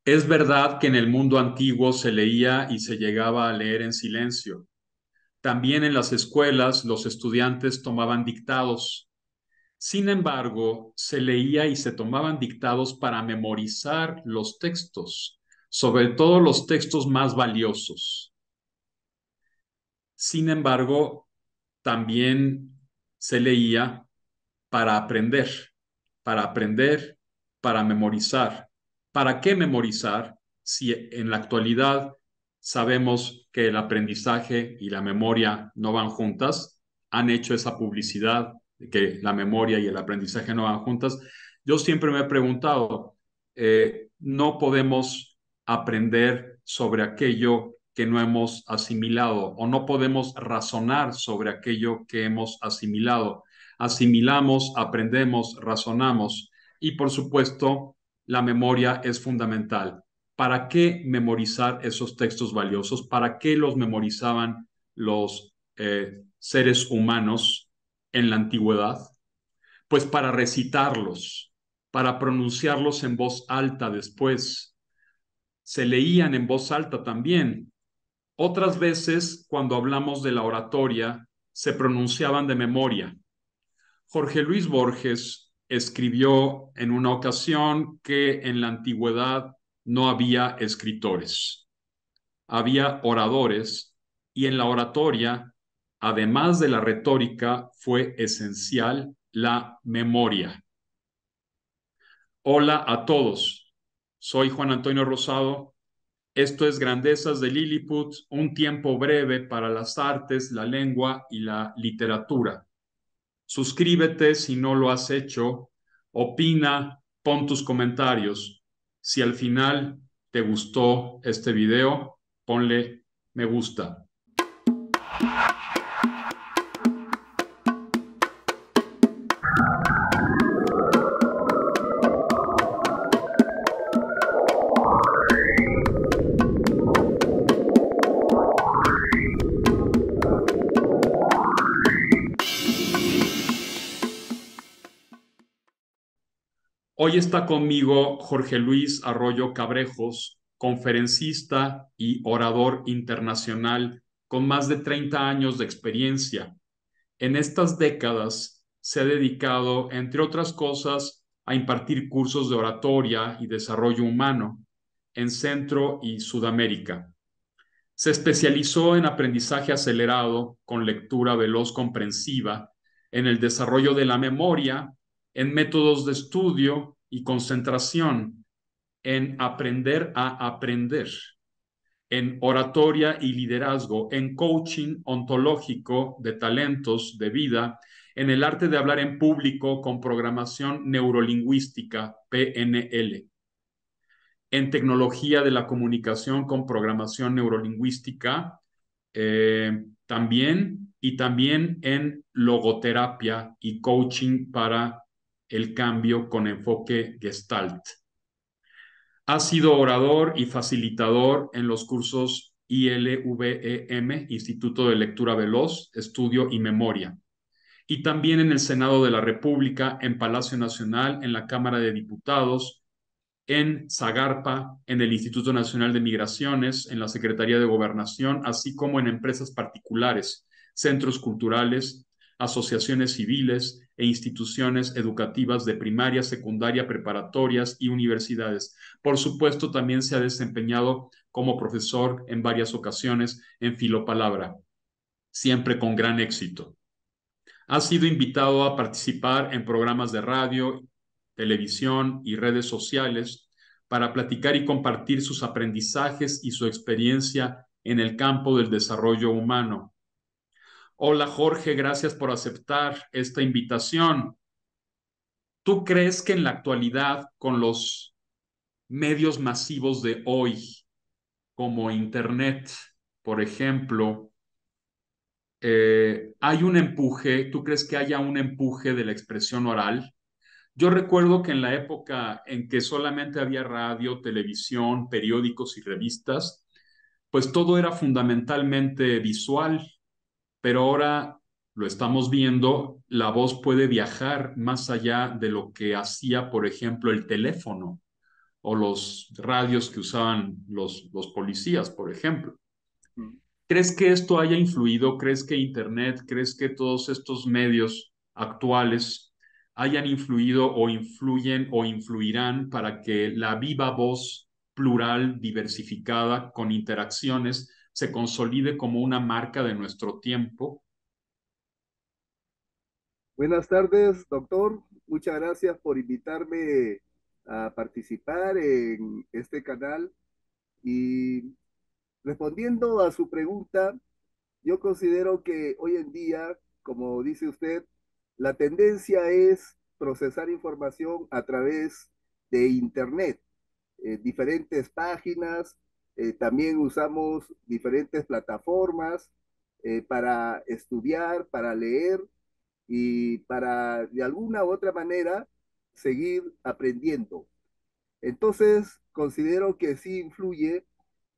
Es verdad que en el mundo antiguo se leía y se llegaba a leer en silencio. También en las escuelas los estudiantes tomaban dictados. Sin embargo, se leía y se tomaban dictados para memorizar los textos, sobre todo los textos más valiosos. Sin embargo, también se leía para aprender, para aprender, para memorizar. ¿Para qué memorizar si en la actualidad sabemos que el aprendizaje y la memoria no van juntas? Han hecho esa publicidad de que la memoria y el aprendizaje no van juntas. Yo siempre me he preguntado, no podemos aprender sobre aquello que no hemos asimilado o no podemos razonar sobre aquello que hemos asimilado. Asimilamos, aprendemos, razonamos y por supuesto la memoria es fundamental. ¿Para qué memorizar esos textos valiosos? ¿Para qué los memorizaban los seres humanos en la antigüedad? Pues para recitarlos, para pronunciarlos en voz alta después. Se leían en voz alta también. Otras veces, cuando hablamos de la oratoria, se pronunciaban de memoria. Jorge Luis Borges escribió en una ocasión que en la antigüedad no había escritores, había oradores y en la oratoria, además de la retórica, fue esencial la memoria. Hola a todos, soy Juan Antonio Rosado. Esto es Grandezas de Lilliput, un tiempo breve para las artes, la lengua y la literatura. Suscríbete si no lo has hecho, opina, pon tus comentarios. Si al final te gustó este video, ponle me gusta. Hoy está conmigo Jorge Luis Arroyo Cabrejos, conferencista y orador internacional con más de 30 años de experiencia. En estas décadas se ha dedicado, entre otras cosas, a impartir cursos de oratoria y desarrollo humano en Centro y Sudamérica. Se especializó en aprendizaje acelerado con lectura veloz comprensiva, en el desarrollo de la memoria, en métodos de estudio y concentración, en aprender a aprender, en oratoria y liderazgo, en coaching ontológico de talentos de vida, en el arte de hablar en público con programación neurolingüística, PNL, en tecnología de la comunicación con programación neurolingüística, también, y también en logoterapia y coaching para el cambio con enfoque Gestalt. Ha sido orador y facilitador en los cursos ILVEM, Instituto de Lectura Veloz, Estudio y Memoria, y también en el Senado de la República, en Palacio Nacional, en la Cámara de Diputados, en Zagarpa, en el Instituto Nacional de Migraciones, en la Secretaría de Gobernación, así como en empresas particulares, centros culturales, asociaciones civiles e instituciones educativas de primaria, secundaria, preparatorias y universidades. Por supuesto, también se ha desempeñado como profesor en varias ocasiones en Filopalabra, siempre con gran éxito. Ha sido invitado a participar en programas de radio, televisión y redes sociales para platicar y compartir sus aprendizajes y su experiencia en el campo del desarrollo humano. Hola Jorge, gracias por aceptar esta invitación. ¿Tú crees que en la actualidad, con los medios masivos de hoy, como Internet, por ejemplo, hay un empuje? ¿Tú crees que haya un empuje de la expresión oral? Yo recuerdo que en la época en que solamente había radio, televisión, periódicos y revistas, pues todo era fundamentalmente visual, pero ahora lo estamos viendo, la voz puede viajar más allá de lo que hacía, por ejemplo, el teléfono o los radios que usaban los policías, por ejemplo. Mm. ¿Crees que esto haya influido? ¿Crees que Internet, crees que todos estos medios actuales hayan influido o influyen o influirán para que la viva voz plural, diversificada, con interacciones, se consolide como una marca de nuestro tiempo? Buenas tardes, doctor. Muchas gracias por invitarme a participar en este canal. Y respondiendo a su pregunta, yo considero que hoy en día, como dice usted, la tendencia es procesar información a través de Internet, diferentes páginas, también usamos diferentes plataformas para estudiar, para leer y para de alguna u otra manera seguir aprendiendo. Entonces, considero que sí influye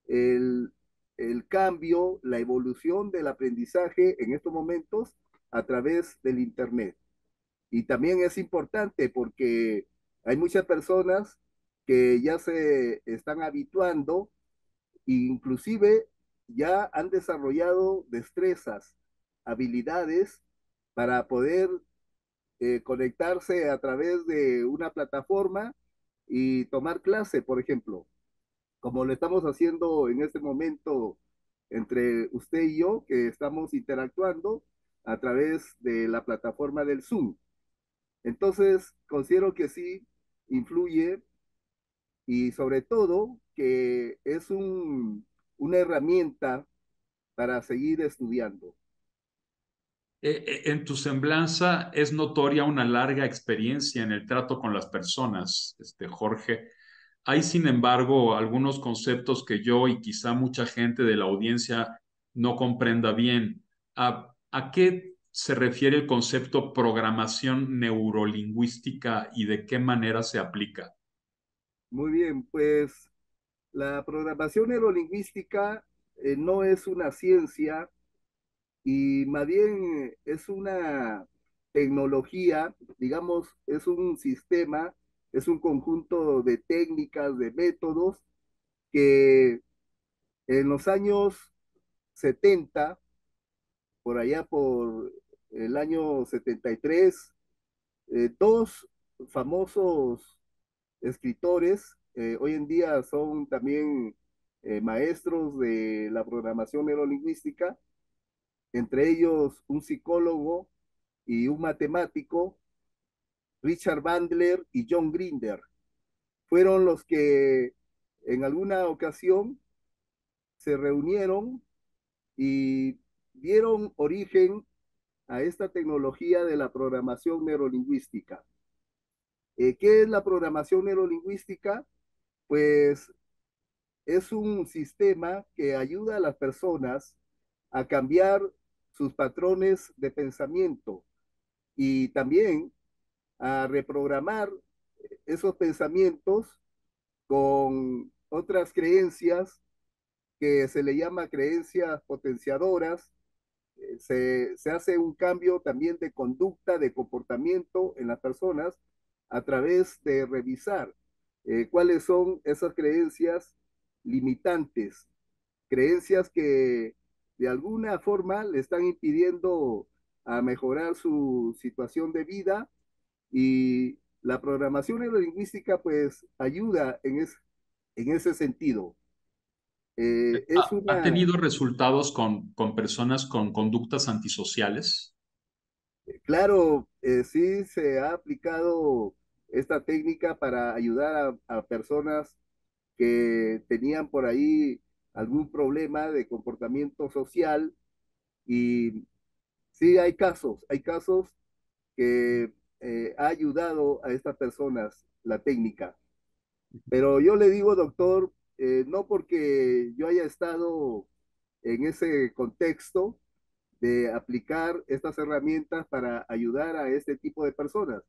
el, el cambio, la evolución del aprendizaje en estos momentos a través del Internet. Y también es importante porque hay muchas personas que ya se están habituando e inclusive ya han desarrollado destrezas, habilidades para poder conectarse a través de una plataforma y tomar clase, por ejemplo, como lo estamos haciendo en este momento entre usted y yo, que estamos interactuando a través de la plataforma del Zoom. Entonces, considero que sí influye y sobre todo que es una herramienta para seguir estudiando. En tu semblanza es notoria una larga experiencia en el trato con las personas, Jorge. Hay, sin embargo, algunos conceptos que yo y quizá mucha gente de la audiencia no comprenda bien. ¿A qué se refiere el concepto programación neurolingüística y de qué manera se aplica? Muy bien, pues la programación neurolingüística no es una ciencia y más bien es una tecnología, digamos, es un sistema, es un conjunto de técnicas, de métodos que en los años 70, por allá por el año 73, dos famosos escritores, hoy en día son también maestros de la programación neurolingüística, entre ellos un psicólogo y un matemático, Richard Bandler y John Grinder. Fueron los que en alguna ocasión se reunieron y dieron origen a esta tecnología de la programación neurolingüística. ¿Qué es la programación neurolingüística? Pues es un sistema que ayuda a las personas a cambiar sus patrones de pensamiento y también a reprogramar esos pensamientos con otras creencias que se le llama creencias potenciadoras. Se hace un cambio también de conducta, de comportamiento en las personas a través de revisar cuáles son esas creencias limitantes, creencias que de alguna forma le están impidiendo a mejorar su situación de vida y la programación neurolingüística pues ayuda en ese sentido. Es ¿Ha una, tenido resultados con personas con conductas antisociales? claro, sí se ha aplicado esta técnica para ayudar a personas que tenían por ahí algún problema de comportamiento social y sí hay casos que ha ayudado a estas personas la técnica. Pero yo le digo, doctor, no porque yo haya estado en ese contexto de aplicar estas herramientas para ayudar a este tipo de personas,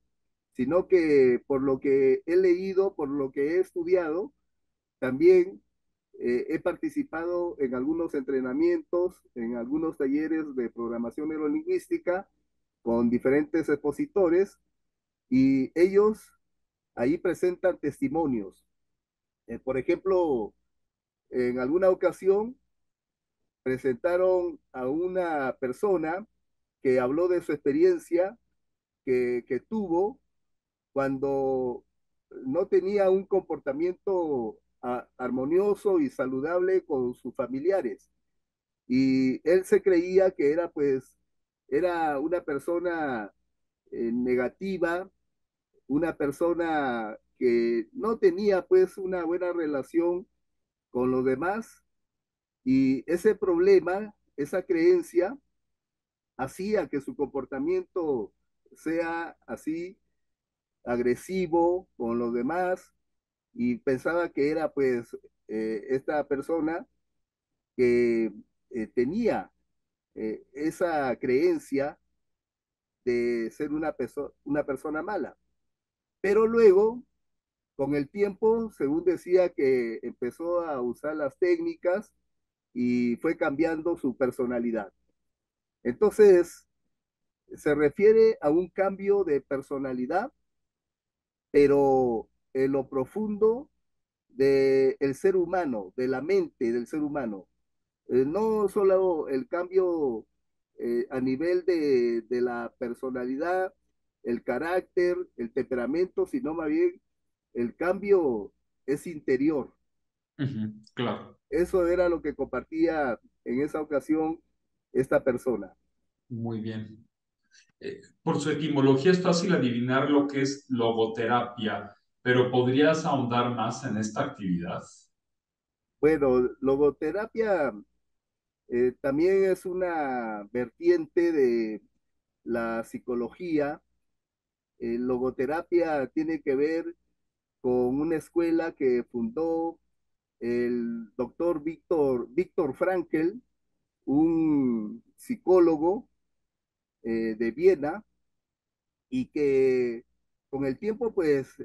sino que por lo que he leído, por lo que he estudiado, también he participado en algunos entrenamientos, en algunos talleres de programación neurolingüística con diferentes expositores y ellos ahí presentan testimonios Por ejemplo, en alguna ocasión presentaron a una persona que habló de su experiencia que tuvo cuando no tenía un comportamiento armonioso y saludable con sus familiares. Y él se creía que era pues, era una persona negativa, una persona que no tenía pues una buena relación con los demás, y ese problema, esa creencia, hacía que su comportamiento sea así agresivo con los demás, y pensaba que era pues esta persona que tenía esa creencia de ser una persona mala. Pero luego, con el tiempo, según decía, que empezó a usar las técnicas y fue cambiando su personalidad. Entonces, se refiere a un cambio de personalidad, pero en lo profundo del ser humano, de la mente del ser humano. No solo el cambio a nivel de la personalidad, el carácter, el temperamento, sino más bien el cambio es interior. Ujú, claro, Eso era lo que compartía en esa ocasión esta persona. muy bien. Por su etimología es fácil adivinar lo que es logoterapia, pero ¿podrías ahondar más en esta actividad? Bueno, logoterapia también es una vertiente de la psicología. Logoterapia tiene que ver con una escuela que fundó el doctor Víctor Frankl, un psicólogo de Viena, y que con el tiempo, pues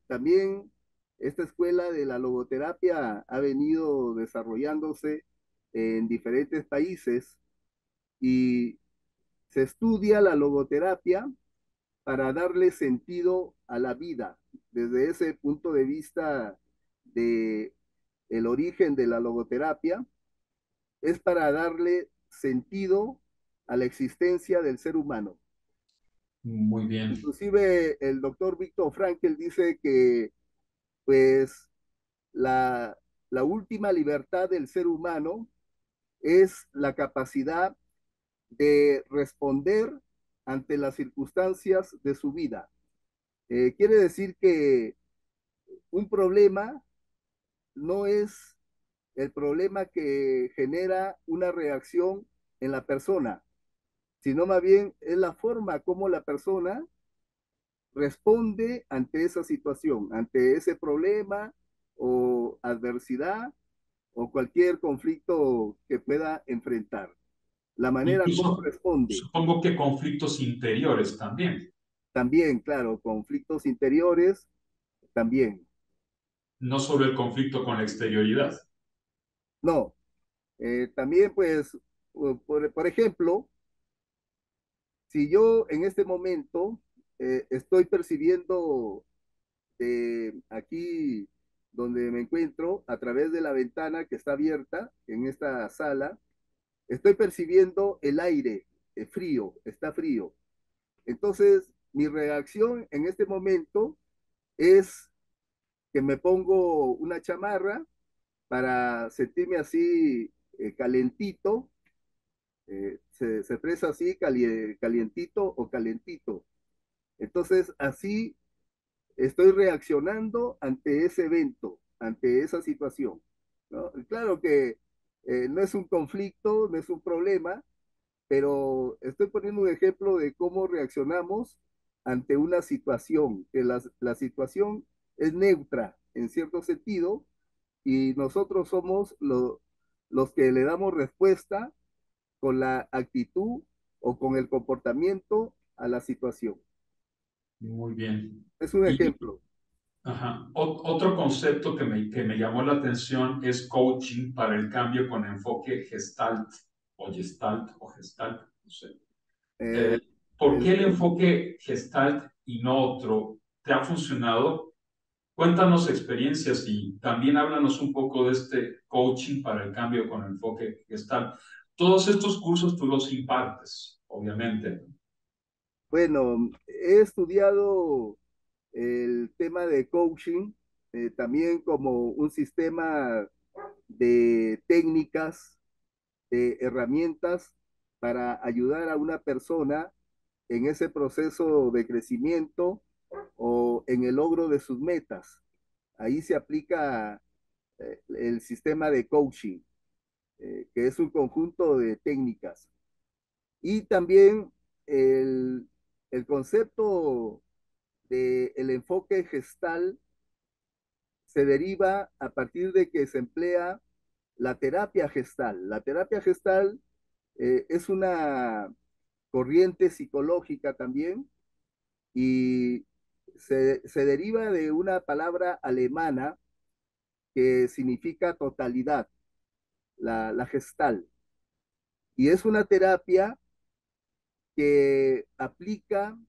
también esta escuela de la logoterapia ha venido desarrollándose en diferentes países, y se estudia la logoterapia para darle sentido a la vida desde ese punto de vista de el origen de la logoterapia. Es para darle sentido a la existencia del ser humano. Muy bien. Inclusive el doctor Víctor Frankl dice que pues la, la última libertad del ser humano es la capacidad de responder ante las circunstancias de su vida. Quiere decir que un problema no es el problema que genera una reacción en la persona, sino más bien es la forma como la persona responde ante esa situación, ante ese problema o adversidad o cualquier conflicto que pueda enfrentar. La manera como Incluso responde. supongo que conflictos interiores también, También, claro, conflictos interiores, también. no solo el conflicto con la exterioridad. No, también pues, por ejemplo, si yo en este momento estoy percibiendo aquí donde me encuentro, a través de la ventana que está abierta en esta sala, estoy percibiendo el aire frío, está frío. Entonces, mi reacción en este momento es que me pongo una chamarra para sentirme así calentito, se expresa así, calientito o calentito. Entonces, así estoy reaccionando ante ese evento, ante esa situación, ¿no? Claro que no es un conflicto, no es un problema, pero estoy poniendo un ejemplo de cómo reaccionamos ante una situación, que la situación es neutra en cierto sentido, y nosotros somos los que le damos respuesta con la actitud o con el comportamiento a la situación. Muy bien. Es un Y ejemplo. ajá, otro concepto que me llamó la atención es coaching para el cambio con enfoque gestalt, no sé. Eh, El, ¿Por qué el, el enfoque gestalt y no otro te ha funcionado? Cuéntanos experiencias y también háblanos un poco de este coaching para el cambio con enfoque gestal. Todos estos cursos tú los impartes, obviamente. Bueno, he estudiado el tema de coaching, también como un sistema de técnicas, de herramientas para ayudar a una persona en ese proceso de crecimiento o en el logro de sus metas. Ahí se aplica el sistema de coaching, que es un conjunto de técnicas. Y también el, el concepto del enfoque gestal se deriva a partir de que se emplea la terapia gestal. La terapia gestal es una corriente psicológica también y se deriva de una palabra alemana que significa totalidad, la gestal. Y es una terapia que aplica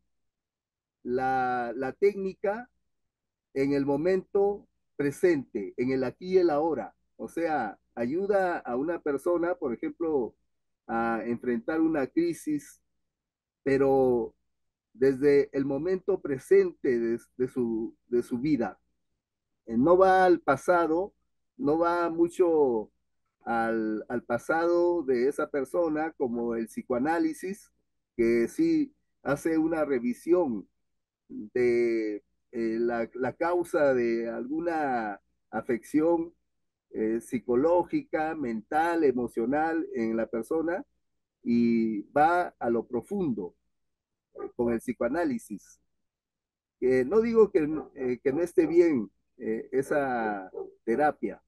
la técnica en el momento presente, en el aquí y el ahora. O sea, ayuda a una persona, por ejemplo, a enfrentar una crisis, pero desde el momento presente de su vida. No va al pasado, no va mucho al pasado de esa persona como el psicoanálisis, que sí hace una revisión de la causa de alguna afección psicológica, mental, emocional en la persona y va a lo profundo con el psicoanálisis. No digo que no esté bien esa terapia,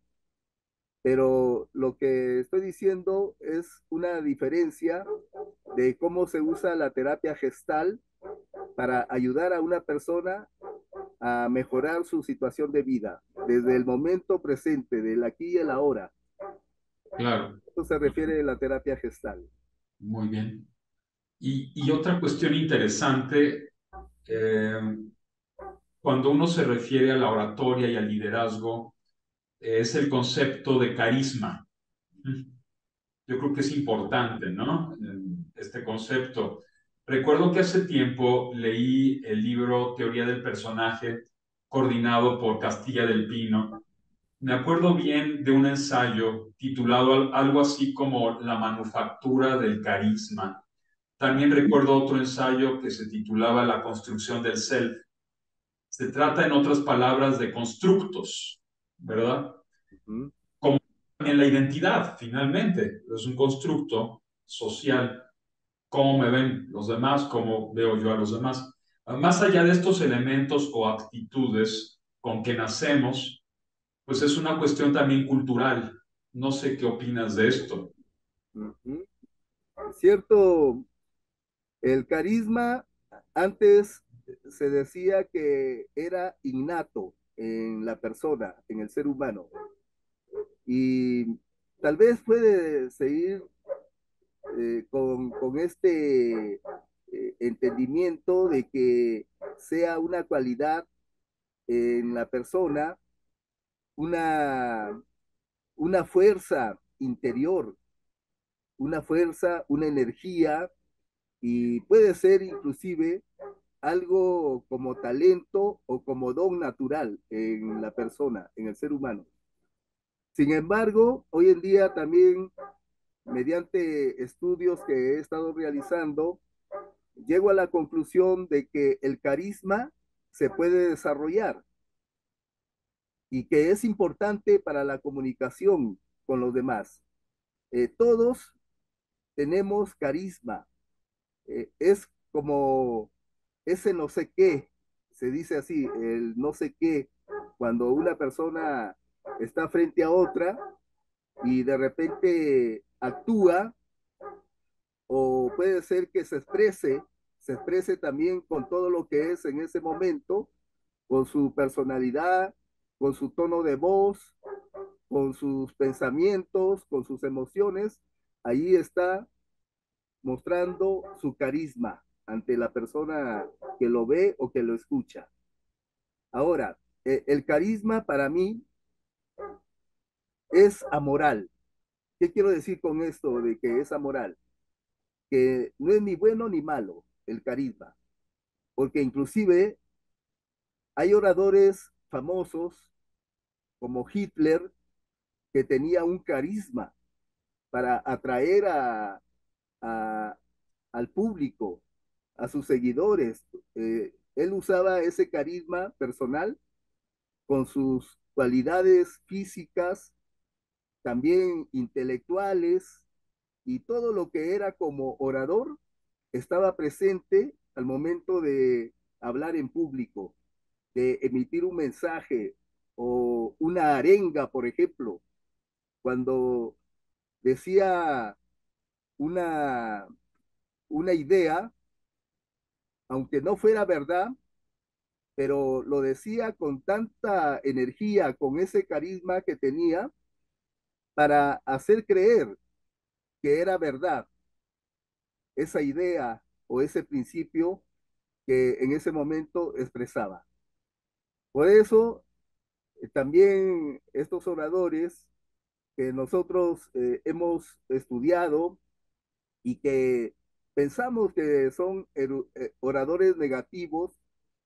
pero lo que estoy diciendo es una diferencia de cómo se usa la terapia gestal para ayudar a una persona a mejorar su situación de vida desde el momento presente, del aquí y el ahora. Claro, Esto se refiere a la terapia gestal. muy bien. Y otra cuestión interesante, eh, cuando uno se refiere a la oratoria y al liderazgo, es el concepto de carisma. Yo creo que es importante, ¿no? Este concepto. Recuerdo que hace tiempo leí el libro Teoría del Personaje, coordinado por Castilla del Pino. Me acuerdo bien de un ensayo titulado algo así como La manufactura del carisma. También recuerdo otro ensayo que se titulaba La construcción del self. Se trata, en otras palabras, de constructos, ¿verdad? Uh -huh. Como en la identidad, finalmente. Es un constructo social. ¿Cómo me ven los demás? ¿Cómo veo yo a los demás? Más allá de estos elementos o actitudes con que nacemos, pues es una cuestión también cultural. No sé qué opinas de esto. Uh -huh. Cierto, el carisma antes se decía que era innato en la persona, en el ser humano, y tal vez puede seguir con este entendimiento de que sea una cualidad en la persona, una, una fuerza interior, una fuerza, una energía, y puede ser inclusive algo como talento o como don natural en la persona, en el ser humano. Sin embargo, hoy en día también, mediante estudios que he estado realizando, llego a la conclusión de que el carisma se puede desarrollar y que es importante para la comunicación con los demás. Todos tenemos carisma, es como ese no sé qué, se dice así, el no sé qué, cuando una persona está frente a otra y de repente actúa o puede ser que se exprese también con todo lo que es en ese momento, con su personalidad, con su tono de voz, con sus pensamientos, con sus emociones. Ahí está mostrando su carisma ante la persona que lo ve o que lo escucha. Ahora, el carisma para mí es amoral. ¿Qué quiero decir con esto de que es amoral? Que no es ni bueno ni malo el carisma, porque inclusive hay oradores famosos como Hitler que tenía un carisma para atraer a- al público, a sus seguidores. Él usaba ese carisma personal con sus cualidades físicas, también intelectuales, y todo lo que era como orador estaba presente al momento de hablar en público, de emitir un mensaje o una arenga, por ejemplo, cuando decía una, una idea, aunque no fuera verdad, pero lo decía con tanta energía, con ese carisma que tenía para hacer creer que era verdad esa idea o ese principio que en ese momento expresaba. Por eso, también estos oradores que nosotros hemos estudiado y que pensamos que son oradores negativos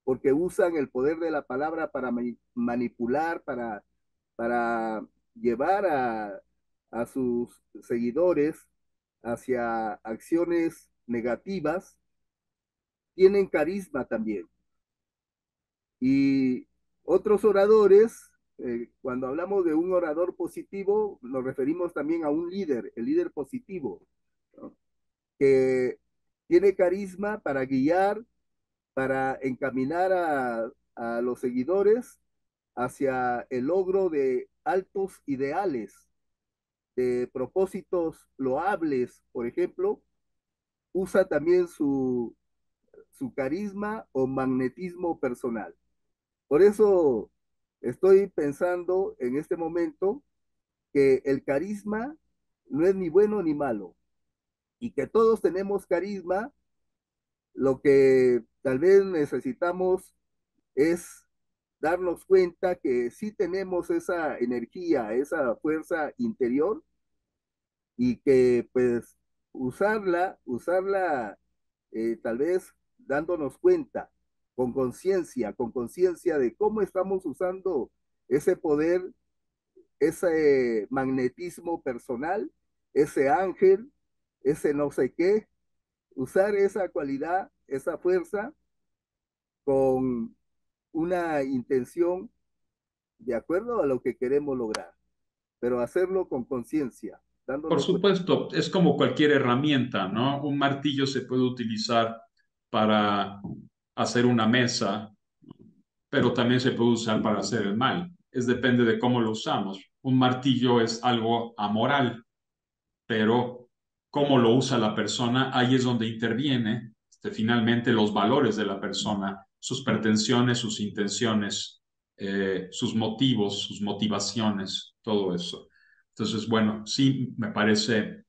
porque usan el poder de la palabra para manipular, para llevar a sus seguidores hacia acciones negativas, tienen carisma también. Y otros oradores, cuando hablamos de un orador positivo, nos referimos también a un líder, el líder positivo, ¿no? Que tiene carisma para guiar, para encaminar a los seguidores hacia el logro de altos ideales, de propósitos loables, por ejemplo, usa también su carisma o magnetismo personal. Por eso estoy pensando en este momento que el carisma no es ni bueno ni malo y que todos tenemos carisma. Lo que tal vez necesitamos es darnos cuenta que sí tenemos esa energía, esa fuerza interior y que pues usarla tal vez dándonos cuenta con conciencia de cómo estamos usando ese poder, ese magnetismo personal, ese ángel, ese no sé qué, usar esa cualidad, esa fuerza con una intención de acuerdo a lo que queremos lograr, pero hacerlo con conciencia, Por dándonos cuenta. supuesto, es como cualquier herramienta, ¿no? Un martillo se puede utilizar para hacer una mesa, pero también se puede usar para hacer el mal. Es depende de cómo lo usamos. Un martillo es algo amoral, pero cómo lo usa la persona, ahí es donde interviene finalmente los valores de la persona, sus pretensiones, sus intenciones, sus motivos, sus motivaciones, todo eso. Entonces, bueno, sí, me parece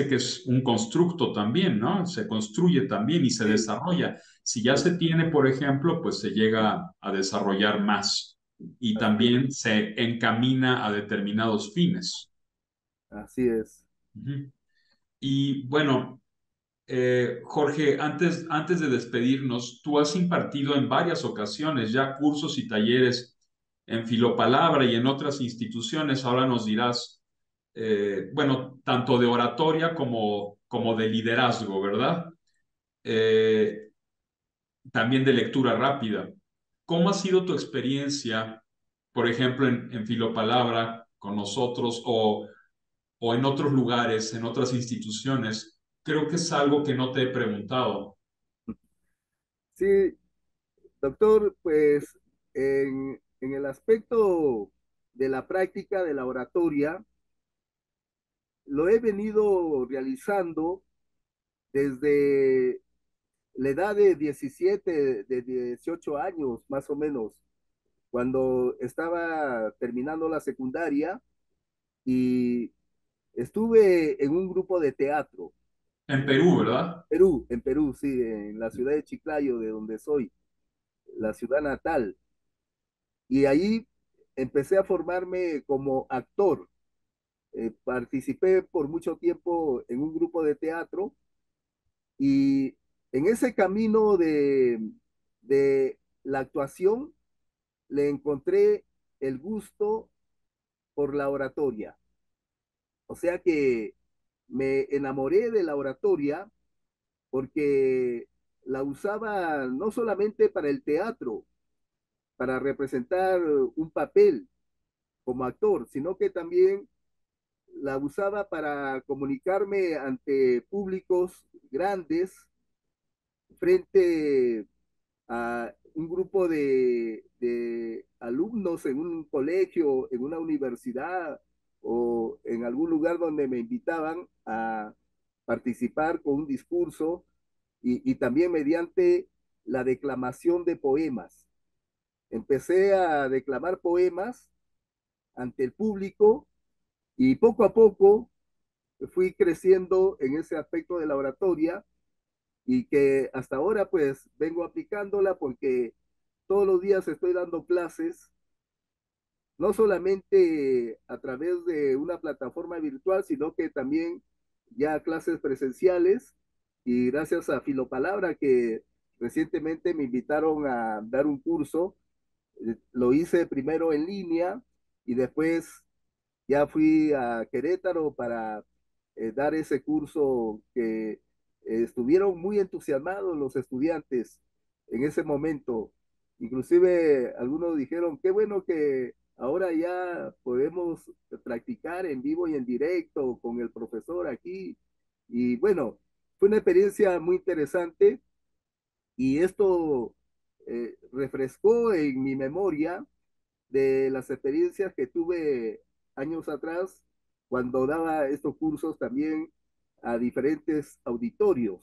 que es un constructo también, ¿no? Se construye también y se Sí, desarrolla. Si ya sí, se tiene, por ejemplo, pues se llega a desarrollar más y así es, también se encamina a determinados fines. así es. Ujú. Y bueno, Jorge, antes de despedirnos, tú has impartido en varias ocasiones ya cursos y talleres en Filopalabra y en otras instituciones. Ahora nos dirás, bueno, tanto de oratoria como de liderazgo, ¿verdad? Eh, También de lectura rápida. ¿Cómo ha sido tu experiencia, por ejemplo, en Filopalabra con nosotros o en otros lugares, en otras instituciones? Creo que es algo que no te he preguntado. Sí, doctor, pues en el aspecto de la práctica de la oratoria, lo he venido realizando desde la edad de 17, de 18 años más o menos, cuando estaba terminando la secundaria y estuve en un grupo de teatro En Perú, ¿verdad? En Perú, sí, en la ciudad de Chiclayo, de donde soy, la ciudad natal. Y ahí empecé a formarme como actor. Participé por mucho tiempo en un grupo de teatro y en ese camino de la actuación le encontré el gusto por la oratoria. O sea que me enamoré de la oratoria porque la usaba no solamente para el teatro, para representar un papel como actor, sino que también la usaba para comunicarme ante públicos grandes frente a un grupo de alumnos en un colegio, en una universidad o en algún lugar donde me invitaban a participar con un discurso y también mediante la declamación de poemas. Empecé a declamar poemas ante el público y poco a poco fui creciendo en ese aspecto de la oratoria y que hasta ahora pues vengo aplicándola porque todos los días estoy dando clases, no solamente a través de una plataforma virtual, sino que también ya clases presenciales y gracias a Filopalabra que recientemente me invitaron a dar un curso, lo hice primero en línea y después ya fui a Querétaro para dar ese curso que estuvieron muy entusiasmados los estudiantes en ese momento. Inclusive algunos dijeron, qué bueno que ahora ya podemos practicar en vivo y en directo con el profesor aquí. Y bueno, fue una experiencia muy interesante y esto refrescó en mi memoria de las experiencias que tuve años atrás cuando daba estos cursos también a diferentes auditorios.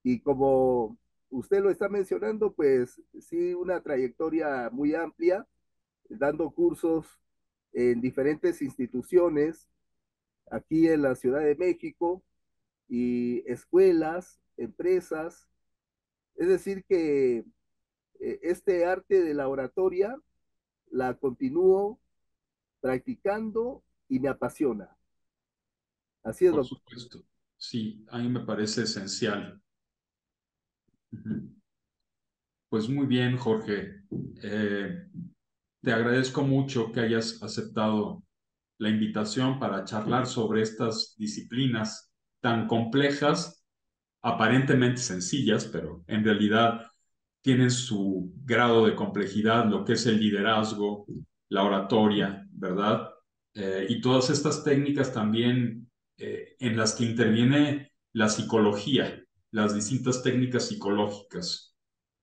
Y como usted lo está mencionando, pues sí, una trayectoria muy amplia, dando cursos en diferentes instituciones aquí en la Ciudad de México y escuelas, empresas. Es decir, que este arte de la oratoria la continúo practicando y me apasiona. Así es, Por doctor. supuesto. Sí, a mí me parece esencial. Ujú. Pues muy bien, Jorge. Eh, Te agradezco mucho que hayas aceptado la invitación para charlar sobre estas disciplinas tan complejas, aparentemente sencillas, pero en realidad tienen su grado de complejidad, lo que es el liderazgo, la oratoria, ¿verdad? Y todas estas técnicas también en las que interviene la psicología, las distintas técnicas psicológicas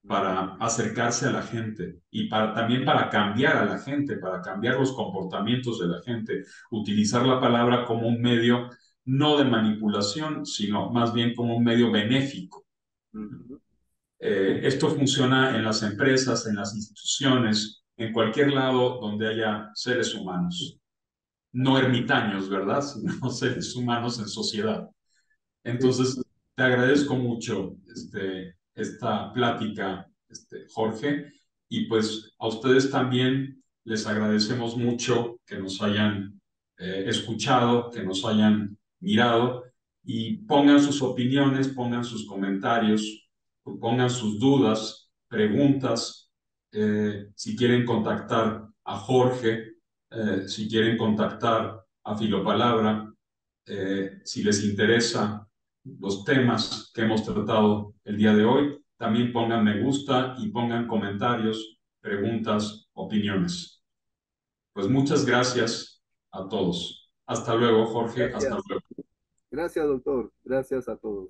para acercarse a la gente y también para cambiar a la gente, para cambiar los comportamientos de la gente, utilizar la palabra como un medio no de manipulación, sino más bien como un medio benéfico. Ujú. Esto funciona en las empresas, en las instituciones, en cualquier lado donde haya seres humanos, no ermitaños, ¿verdad? Sino seres humanos en sociedad. Sí, Entonces, te agradezco mucho esta plática, Jorge, y pues a ustedes también les agradecemos mucho que nos hayan escuchado, que nos hayan mirado y pongan sus opiniones, pongan sus comentarios, pongan sus dudas, preguntas, si quieren contactar a Jorge, si quieren contactar a Filopalabra, si les interesa los temas que hemos tratado el día de hoy, también pongan me gusta y pongan comentarios, preguntas, opiniones. Pues muchas gracias a todos. Hasta luego, Jorge. Hasta gracias. luego. Gracias, doctor. Gracias a todos.